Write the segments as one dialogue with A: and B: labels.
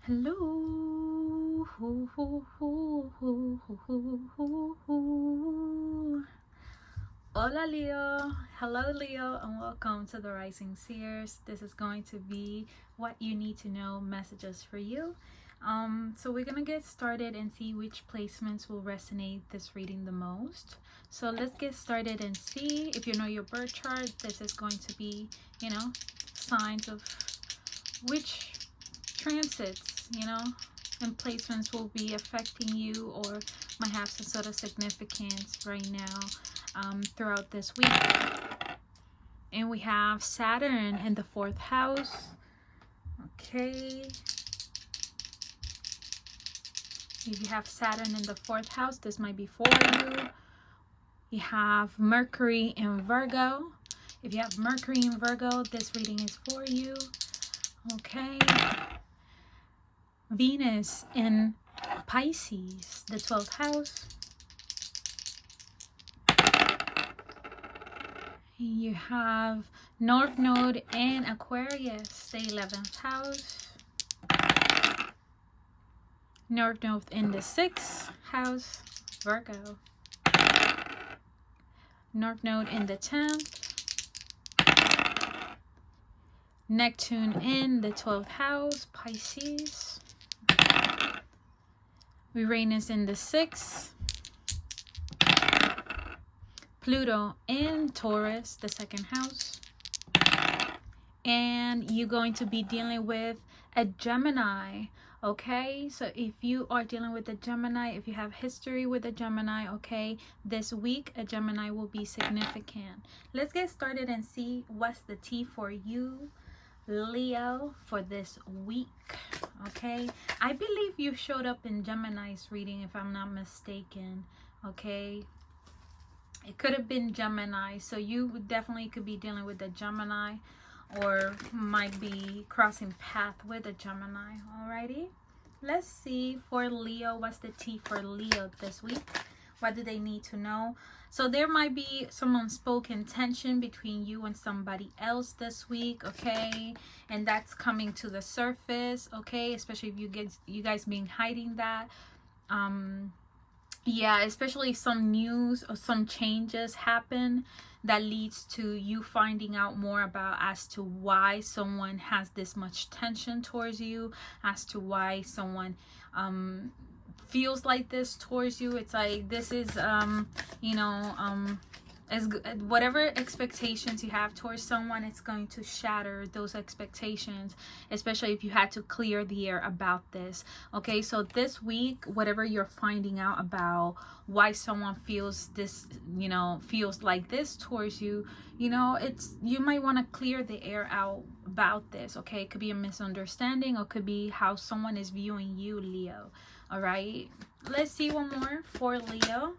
A: Hello. Hola Leo. Hello Leo, and welcome to the Rising Seers. This is going to be what you need to know messages for you. So we're gonna get started and see which placements will resonate this reading the most. So let's get started and see. If you know your birth chart, this is going to be, signs of which transits, and placements will be affecting you or might have some sort of significance right now throughout this week. And we have Saturn in the 4th house. Okay. If you have Saturn in the 4th house, this might be for you. You have Mercury in Virgo. If you have Mercury in Virgo, this reading is for you. Okay. Venus in Pisces, the 12th house. You have North Node in Aquarius, the 11th house. North Node in the 6th house, Virgo. North Node in the 10th. Neptune in the 12th house, Pisces. Uranus in the 6th. Pluto in Taurus, the 2nd house. And you're going to be dealing with a Gemini. Okay, so if you are dealing with a Gemini, if you have history with a Gemini, okay, this week a Gemini will be significant. Let's get started and see what's the tea for you, Leo, for this week. Okay, I believe you showed up in Gemini's reading, if I'm not mistaken. Okay, it could have been Gemini, so you definitely could be dealing with a Gemini or might be crossing path with a Gemini. Alrighty, let's see for Leo. What's the tea for Leo this week? What do they need to know? So there might be some unspoken tension between you and somebody else this week, okay? And that's coming to the surface, okay? Especially if you guys been hiding that. Yeah, especially some news or some changes happen that leads to you finding out more about as to why someone has this much tension towards you, as to why someone feels like this towards you. It's like this is as whatever expectations you have towards someone, it's going to shatter those expectations, especially if you had to clear the air about this. Okay, so this week, whatever you're finding out about why someone feels this, feels like this towards you, you might want to clear the air out about this. Okay, it could be a misunderstanding or could be how someone is viewing you, Leo. All right, let's see one more for Leo.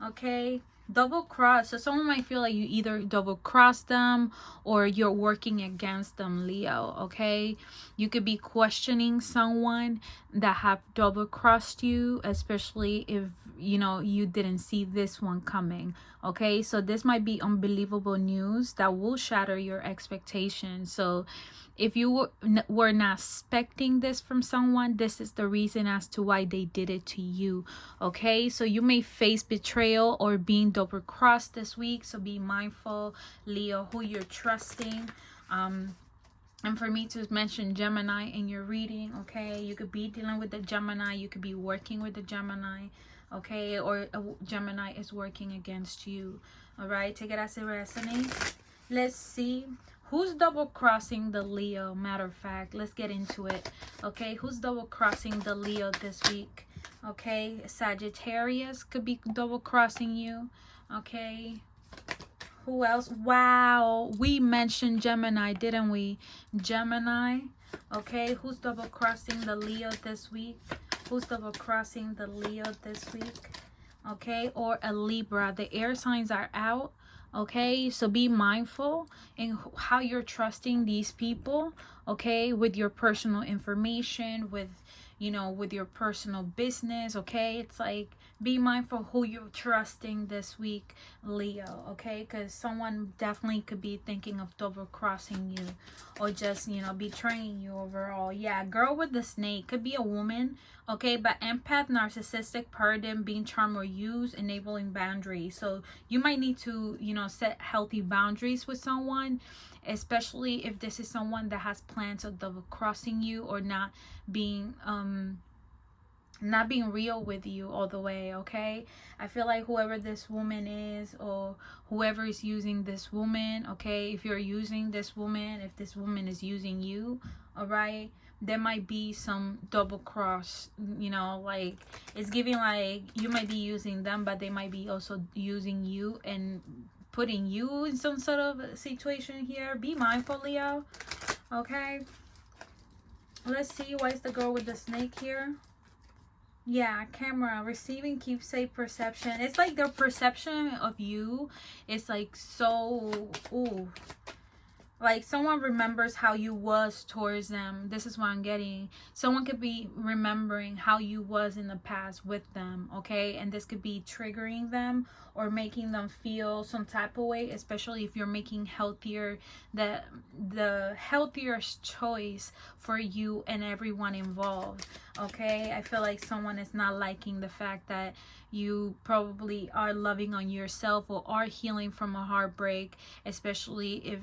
A: Okay, double cross. So someone might feel like you either double cross them or you're working against them, Leo. Okay, you could be questioning someone that have double crossed you, especially if you didn't see this one coming. Okay, so this might be unbelievable news that will shatter your expectations. So if you were not expecting this from someone, this is the reason as to why they did it to you. Okay, so you may face betrayal or being double crossed this week, so be mindful, Leo, who you're trusting. And for me to mention Gemini in your reading, okay, you could be dealing with the Gemini, you could be working with the Gemini, okay, or a Gemini is working against you. All right, take it as it resonates. Let's see who's double crossing the Leo. Matter of fact, let's get into it. Okay, who's double crossing the Leo this week? Okay, Sagittarius could be double crossing you. Okay, who else? Wow, we mentioned Gemini, didn't we? Gemini. Okay, who's double crossing the Leo this week? Who's double crossing the Leo this week? Okay, or a Libra. The air signs are out. Okay, so be mindful in how you're trusting these people, okay, with your personal information, with your personal business. Okay, it's like be mindful who you're trusting this week, Leo, okay? Because someone definitely could be thinking of double crossing you, or just, you know, betraying you overall. Yeah, girl with the snake could be a woman, okay? But empath, narcissistic, paradigm, being charmed or used, enabling boundaries. So you might need to, you know, set healthy boundaries with someone, especially if this is someone that has plans of double crossing you, or not being real with you all the way, okay? I feel like whoever this woman is, or whoever is using this woman, okay, if you're using this woman, if this woman is using you, all right, there might be some double cross, you know, like it's giving like you might be using them, but they might be also using you and putting you in some sort of situation here. Be mindful, Leo, okay? Let's see, why is the girl with the snake here? Yeah, camera, receiving keepsake, perception. It's like their perception of you is like so, ooh, like someone remembers how you was towards them. This is what I'm getting. Someone could be remembering how you was in the past with them, okay? And this could be triggering them or making them feel some type of way, especially if you're making healthier, the healthiest choice for you and everyone involved, okay? I feel like someone is not liking the fact that you probably are loving on yourself or are healing from a heartbreak, especially if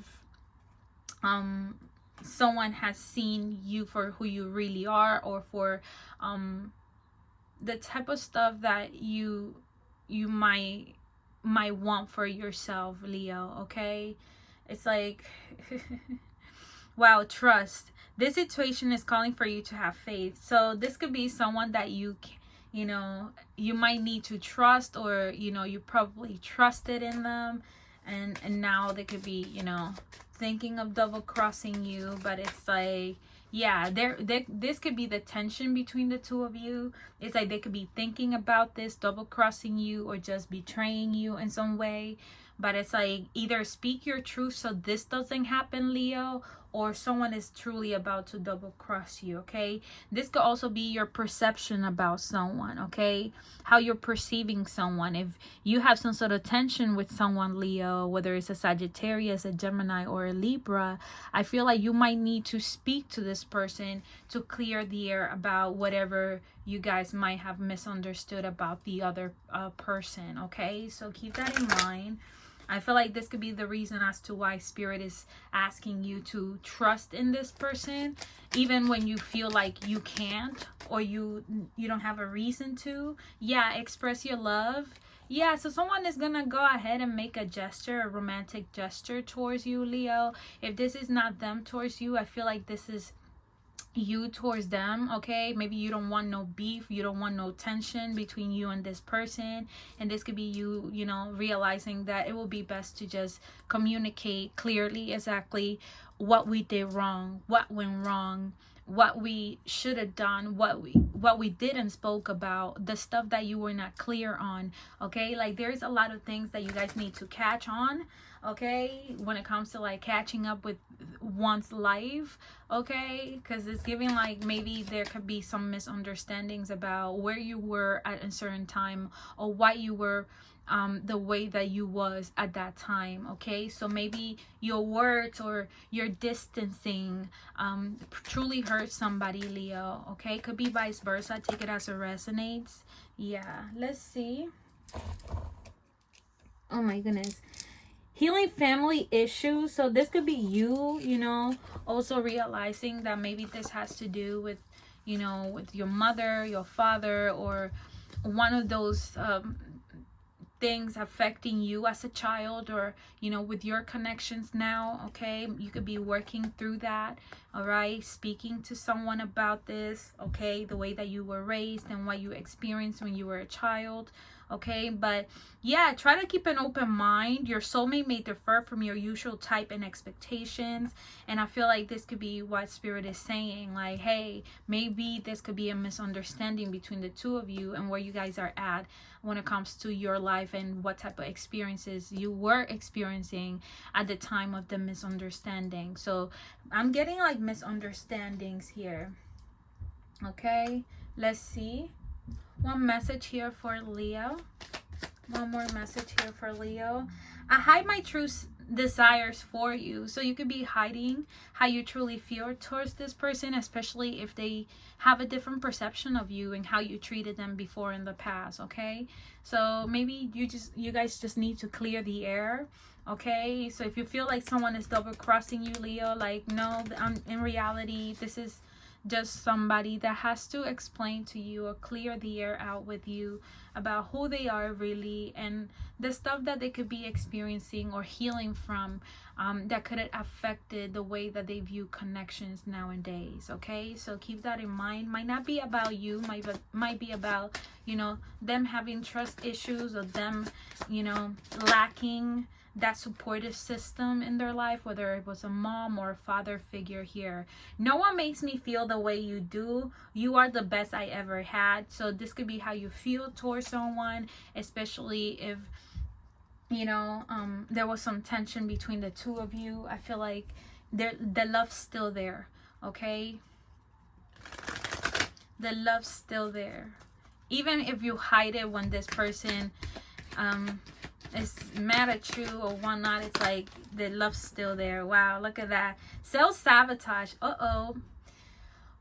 A: someone has seen you for who you really are, or for the type of stuff that you might want for yourself, Leo, okay? It's like wow, trust. This situation is calling for you to have faith. So this could be someone that you know, you might need to trust, or you know, you probably trusted in them, and now they could be, you know, thinking of double crossing you. But it's like, yeah, this could be the tension between the two of you. It's like they could be thinking about this double crossing you, or just betraying you in some way. But it's like, either speak your truth so this doesn't happen, Leo, or someone is truly about to double cross you, okay? This could also be your perception about someone, okay? How you're perceiving someone. If you have some sort of tension with someone, Leo, whether it's a Sagittarius, a Gemini, or a Libra, I feel like you might need to speak to this person to clear the air about whatever you guys might have misunderstood about the other person, okay? So keep that in mind. I feel like this could be the reason as to why Spirit is asking you to trust in this person, even when you feel like you can't, or you don't have a reason to. Yeah, express your love. Yeah, so someone is gonna go ahead and make a gesture, a romantic gesture towards you, Leo. If this is not them towards you, I feel like this is you towards them, okay? Maybe you don't want no beef, you don't want no tension between you and this person, and this could be you, you know, realizing that it will be best to just communicate clearly exactly what we did wrong, what went wrong, what we should have done, what we did and spoke about, the stuff that you were not clear on, okay? Like there's a lot of things that you guys need to catch on, okay, when it comes to like catching up with one's life, okay? Because it's giving like maybe there could be some misunderstandings about where you were at a certain time, or why you were the way that you was at that time, okay? So maybe your words or your distancing truly hurt somebody, Leo, okay? Could be vice versa. Take it as it resonates. Yeah, let's see. Oh my goodness. Healing family issues. So this could be you, you know, also realizing that maybe this has to do with, you know, with your mother, your father, or one of those things affecting you as a child, or you know, with your connections now, okay? You could be working through that, all right? Speaking to someone about this, okay? The way that you were raised and what you experienced when you were a child, okay? But yeah, try to keep an open mind. Your soulmate may differ from your usual type and expectations, and I feel like this could be what Spirit is saying, like, hey, maybe this could be a misunderstanding between the two of you and where you guys are at when it comes to your life and what type of experiences you were experiencing at the time of the misunderstanding. So I'm getting like misunderstandings here, okay? Let's see. One message here for Leo. One more message here for Leo. I hide my true desires for you. So you could be hiding how you truly feel towards this person, especially if they have a different perception of you and how you treated them before in the past. Okay, so maybe you guys just need to clear the air. Okay, so if you feel like someone is double crossing you, Leo, like, no, in reality this is just somebody that has to explain to you or clear the air out with you about who they are really, and the stuff that they could be experiencing or healing from, that could have affected the way that they view connections nowadays. Okay, so keep that in mind. Might not be about you, might be about, you know, them having trust issues, or them, you know, lacking that supportive system in their life, whether it was a mom or a father figure here. No one makes me feel the way you do. You are the best I ever had. So this could be how you feel towards someone, especially if, you know, there was some tension between the two of you. I feel like the love's still there. Okay, the love's still there, even if you hide it when this person is mad at you or whatnot. It's like the love's still there. Wow, look at that. Self-sabotage.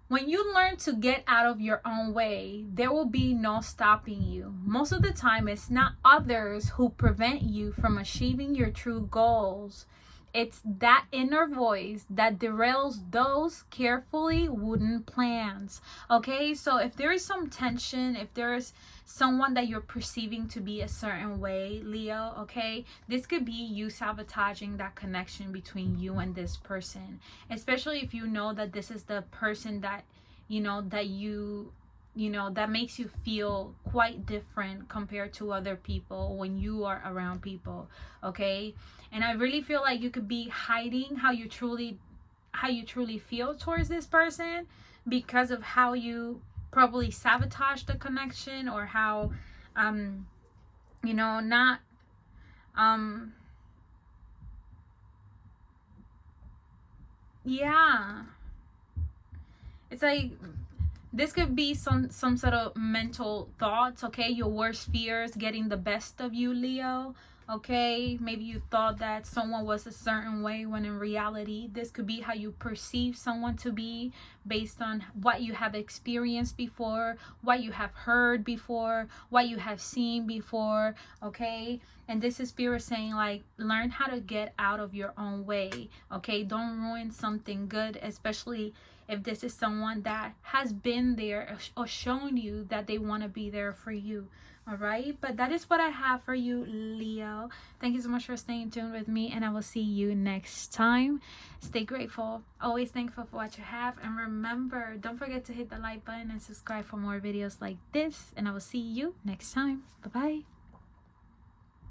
A: When you learn to get out of your own way, there will be no stopping you. Most of the time, it's not others who prevent you from achieving your true goals. It's that inner voice that derails those carefully wooden plans. Okay, so if there is some tension, if there is someone that you're perceiving to be a certain way, Leo, okay, this could be you sabotaging that connection between you and this person, especially if you know that this is the person that, you know, that makes you feel quite different compared to other people when you are around people. Okay, and I really feel like you could be hiding how you truly feel towards this person because of how you probably sabotage the connection, or how you know, not yeah, it's like this could be some sort of mental thoughts. Okay, your worst fears getting the best of you, Leo. Okay, maybe you thought that someone was a certain way when in reality this could be how you perceive someone to be based on what you have experienced before, what you have heard before, what you have seen before. Okay, and this is spirit saying, like, learn how to get out of your own way. Okay, don't ruin something good, especially if this is someone that has been there or shown you that they want to be there for you. All right, but that is what I have for you, Leo. Thank you so much for staying tuned with me, and I will see you next time. Stay grateful, always thankful for what you have, and remember, don't forget to hit the like button and subscribe for more videos like this, and I will see you next time. Bye bye.